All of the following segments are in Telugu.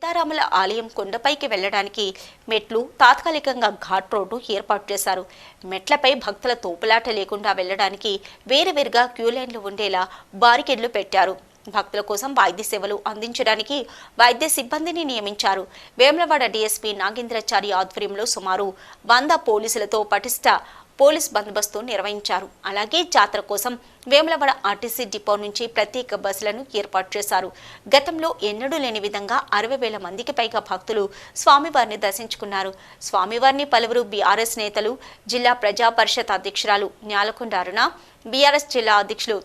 సీతారాముల ఆలయం కొండపైకి వెళ్లడానికి మెట్లు తాత్కాలికంగా ఘాట్ రోడ్డు ఏర్పాటు చేశారు. మెట్లపై భక్తుల తోపులాట లేకుండా వెళ్లడానికి వేరువేరుగా క్యూ లైన్లు ఉండేలా బారికేడ్లు పెట్టారు. భక్తుల కోసం వైద్య సేవలు అందించడానికి వైద్య సిబ్బందిని నియమించారు. వేములవాడ డీఎస్పీ నాగేంద్రాచారి ఆధ్వర్యంలో సుమారు 100 పోలీసులతో పటిష్ట పోలీస్ బందోబస్తు నిర్వహించారు. అలాగే జాతర కోసం వేములవాడ ఆర్టీసీ డిపో నుంచి ప్రత్యేక బస్సులను ఏర్పాటు చేశారు. గతంలో ఎన్నడూ లేని విధంగా 60,000 మందికి పైగా భక్తులు స్వామివారిని దర్శించుకున్నారు. స్వామివారిని పలువురు బీఆర్ఎస్ నేతలు, జిల్లా ప్రజా పరిషత్ అధ్యక్షురాలు న్యాలకొండ అరుణ, బీఆర్ఎస్ జిల్లా అధ్యక్షులు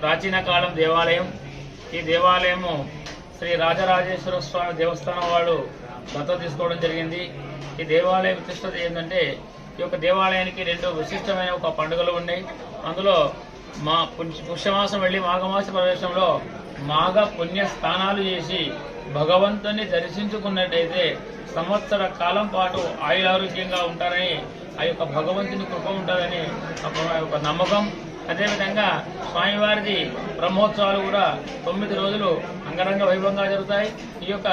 ప్రాచీన కాలం దేవాలయం. ఈ దేవాలయము శ్రీ రాజరాజేశ్వర స్వామి దేవస్థానం వాళ్ళు దత్తత తీసుకోవడం జరిగింది. ఈ దేవాలయ విశిష్టత ఏంటంటే, ఈ యొక్క దేవాలయానికి 2 విశిష్టమైన ఒక పండుగలు ఉన్నాయి. అందులో పుష్యమాసం వెళ్ళి మాఘమాస ప్రవేశంలో మాఘ పుణ్య స్నానాలు చేసి భగవంతుని దర్శించుకున్నట్టయితే సంవత్సర కాలం పాటు ఆయురారోగ్యంగా ఉంటారని, ఆ యొక్క భగవంతుని కృప ఉంటుందని ఒక నమ్మకం. అదేవిధంగా స్వామివారిది బ్రహ్మోత్సవాలు కూడా 9 రోజులు అంగరంగ వైభవంగా జరుగుతాయి. ఈ యొక్క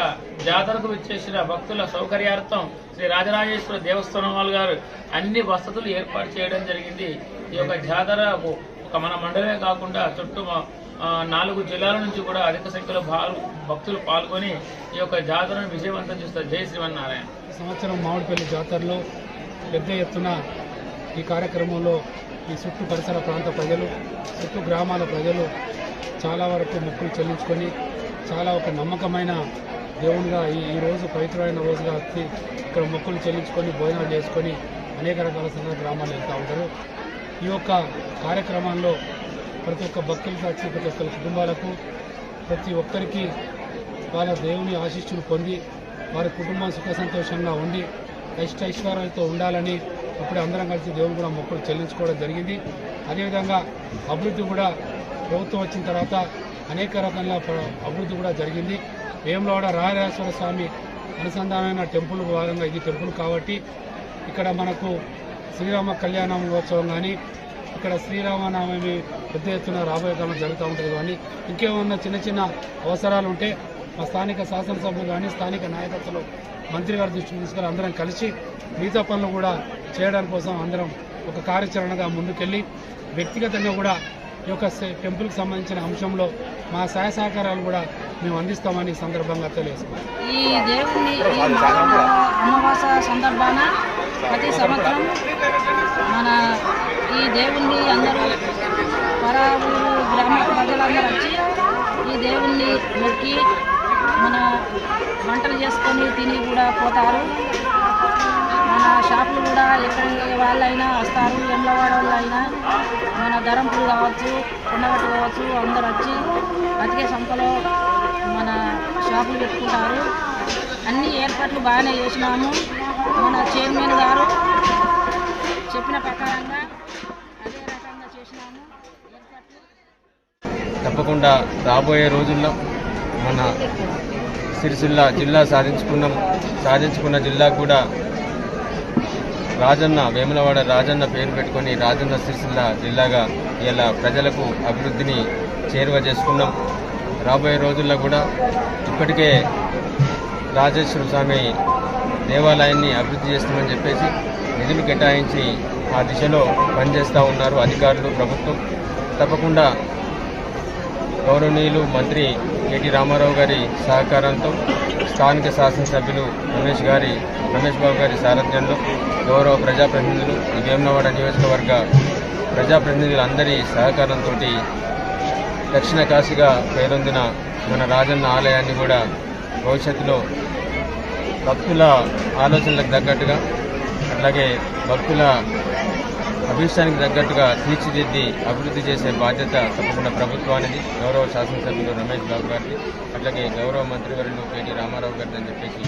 జాతరకు విచ్చేసిన భక్తుల సౌకర్యార్థం శ్రీ రాజరాజేశ్వర దేవస్థానం వాళ్ళు గారు అన్ని వసతులు ఏర్పాటు చేయడం జరిగింది. ఈ యొక్క జాతరకు ఒక మన మండలమే కాకుండా చుట్టూ 4 జిల్లాల నుంచి కూడా అధిక సంఖ్యలో భక్తులు పాల్గొని ఈ యొక్క జాతరను విజయవంతం చేస్తారు. జై శ్రీమన్నారాయణ. సంవత్సరం మామిడిపల్లి జాతరలో పెద్ద ఎత్తున ఈ కార్యక్రమంలో ఈ చుట్టూ పరిసర ప్రాంత ప్రజలు, చుట్టూ గ్రామాల ప్రజలు చాలా వరకు మొక్కులు చెల్లించుకొని చాలా ఒక నమ్మకమైన దేవునిగా ఈ రోజు పవిత్రమైన రోజుగా వచ్చి ఇక్కడ మొక్కులు చెల్లించుకొని భోజనాలు చేసుకొని అనేక రకాల సంఘ గ్రామాలు వెళ్తూ ఉంటారు. ఈ యొక్క కార్యక్రమంలో ప్రతి ఒక్క భక్తులకు వచ్చి ప్రతి ఒక్కరి కుటుంబాలకు ప్రతి ఒక్కరికి వాళ్ళ దేవుని ఆశీస్సులు పొంది వారి కుటుంబం సుఖ సంతోషంగా ఉండి ఐశ్వర్యాలతో ఉండాలని అప్పుడే అందరం కలిసి దేవుని కూడా మొక్కులు చెల్లించుకోవడం జరిగింది. అదేవిధంగా అభివృద్ధి కూడా ప్రభుత్వం వచ్చిన తర్వాత అనేక రకాల అభివృద్ధి కూడా జరిగింది. వేములవాడ రాజరాజేశ్వర స్వామి అనుసంధానమైన టెంపుల్ భాగంగా ఇది టెంపుల్ కాబట్టి ఇక్కడ మనకు శ్రీరామ కళ్యాణ మహోత్సవం కానీ, ఇక్కడ శ్రీరామనవమి పెద్ద ఎత్తున రాబోయే కాలం జరుగుతూ ఉంటుంది. కానీ ఇంకేమన్నా చిన్న చిన్న అవసరాలు ఉంటే మా స్థానిక శాసనసభ్యులు కానీ స్థానిక నాయకత్వం మంత్రి గారి దృష్టికి తీసుకొని అందరం కలిసి మిగతా పనులు కూడా చేయడానికి కోసం అందరం ఒక కార్యాచరణగా ముందుకెళ్ళి వ్యక్తిగతంగా కూడా ఈ యొక్క టెంపుల్కి సంబంధించిన అంశంలో మా సహాయ సహకారాలు కూడా మేము అందిస్తామని సందర్భంగా తెలియజేస్తాం. ఈ దేవుని అమావాస సందర్భాన ప్రతి సంవత్సరం మన ఈ దేవుణ్ణి అందరూ పరావులు గ్రామ ప్రజలందరూ వచ్చి ఈ దేవుణ్ణి మొక్కి మన వంటలు చేసుకొని తిని కూడా పోతారు. మన షాపులు కూడా ఎక్కడి వాళ్ళైనా వస్తారు. వేములవాడ వాళ్ళైనా మన ధరంపులు కావచ్చు, కొండగట్టు కావచ్చు, అందరూ వచ్చి అతికే సంతలో మన షాపులు పెట్టుకుంటారు. అన్ని ఏర్పాట్లు బాగానే చేసినాము. మన చైర్మన్ గారు చెప్పిన ప్రకారంగా అదే రకంగా చేసినాము ఏర్పాట్లు. తప్పకుండా రాబోయే రోజుల్లో మన సిరిసిల్ల జిల్లా సాధించుకున్న జిల్లా కూడా రాజన్న వేములవాడ రాజన్న పేరు పెట్టుకొని రాజన్న సిరిసిల్ల జిల్లాగా ఇలా ప్రజలకు అభివృద్ధిని చేరువ చేసుకున్నాం. రాబోయే రోజుల్లో కూడా ఇప్పటికే రాజేశ్వర స్వామి దేవాలయాన్ని అభివృద్ధి చేస్తామని చెప్పేసి నిధులు కేటాయించి ఆ దిశలో పనిచేస్తూ ఉన్నారు అధికారులు, ప్రభుత్వం. తప్పకుండా గౌరవనీయులు మంత్రి కేటీ రామారావు గారి సహకారంతో స్థానిక శాసనసభ్యులు రమేష్ బాబు గారి సారథ్యంలో గౌరవ ప్రజాప్రతినిధులు, ఈ వేములవాడ నియోజకవర్గ ప్రజాప్రతినిధులందరి సహకారంతో దక్షిణ కాశీగా పేరొందిన మన రాజన్న ఆలయాన్ని కూడా భవిష్యత్తులో భక్తుల ఆలోచనలకు తగ్గట్టుగా, అట్లాగే భక్తుల అభిష్టానికి తగ్గట్టుగా తీర్చిదిద్ది అభివృద్ధి చేసే బాధ్యత తప్పకుండా ప్రభుత్వానికి, గౌరవ శాసనసభ్యులు రమేష్ బాబు గారిని, అట్లాగే గౌరవ మంత్రివర్యులు కేటీ రామారావు గారిని అని చెప్పేసి